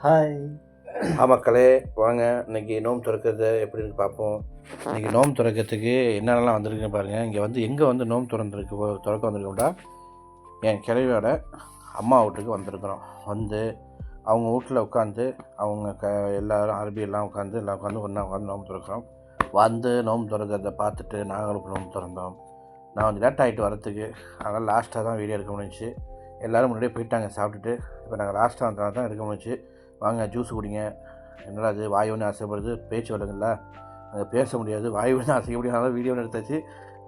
Hi. மக்களே வாங்க, இன்றைக்கி நோம்பு திறக்கிறது எப்படின்னு பார்ப்போம். இன்றைக்கி நோம்பு திறக்கிறதுக்கு என்னென்னலாம் வந்திருக்குன்னு பாருங்கள். இங்கே வந்து எங்கே வந்து நோம்பு திறக்க வந்திருக்கோம்டா, என் கிழவியோட அம்மா வீட்டுக்கு வந்திருக்கிறோம். வந்து அவங்க வீட்டில் உட்காந்து அவங்க எல்லோரும் அரபியெல்லாம் உட்காந்து ஒன்றா உட்காந்து நோம்பு திறக்கிறோம். வந்து நோம்பு திறக்கிறத பார்த்துட்டு நாங்களும் நோம்பு திறந்தோம். நான் வந்து லேட் ஆகிட்டு வரத்துக்கு, அதனால் லாஸ்ட்டாக தான் வீடியோ எடுக்க முடிஞ்சிச்சு. எல்லோரும் முன்னாடியே போயிட்டாங்க சாப்பிட்டுட்டு. இப்போ நாங்கள் லாஸ்ட்டாக வந்தனால தான் எடுக்க முடிஞ்சிச்சு. வாங்க ஜூஸ் குடிங்க. என்னடா அது வாய் ஒன்று அசைப்படுது, பேச்சு வரலங்கள, அங்கே பேச முடியாது, வாய் ஒன்று அசைக்க முடியாதனால வீடியோ எடுத்தாச்சு.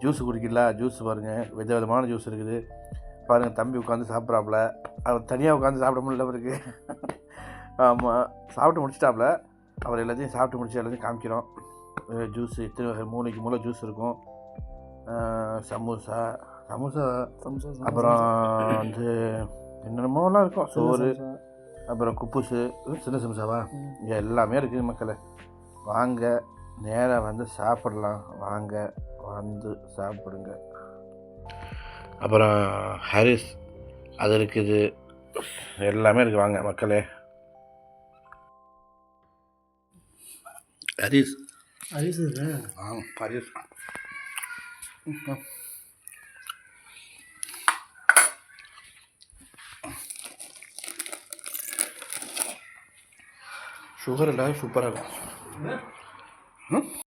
ஜூஸ் குடிக்கல, ஜூஸ் பாருங்கள், விதவிதமான ஜூஸ் இருக்குது பாருங்கள். தம்பி உட்காந்து சாப்பிட்றாப்புல, அவர் தனியாக உட்காந்து சாப்பிட முடியல அவருக்கு. ஆமாம், சாப்பிட்டு முடிச்சிட்டாப்புல. அவர் எல்லாத்தையும் சாப்பிட்டு முடிச்சு எல்லாத்தையும் காமிக்கிறோம். ஜூஸ் இத்தனை மூளை ஜூஸ் இருக்கும். சமோசா, அப்புறம் வந்து என்னென்னமோலாம் இருக்கும், சோறு, அப்புறம் குப்புசு, சின்ன சமோசாவா, இங்கே எல்லாமே இருக்குது மக்களே. வாங்க நேராக வந்து சாப்பிடலாம், வாங்க வந்து சாப்பிடுங்க. அப்புறம் ஹரிஸ் அது இருக்குது, எல்லாமே இருக்குது. வாங்க மக்களே. ஹரிஸ் ஹரிஸ் சுகர் இல்லாத சூப்பராக இருக்கும்.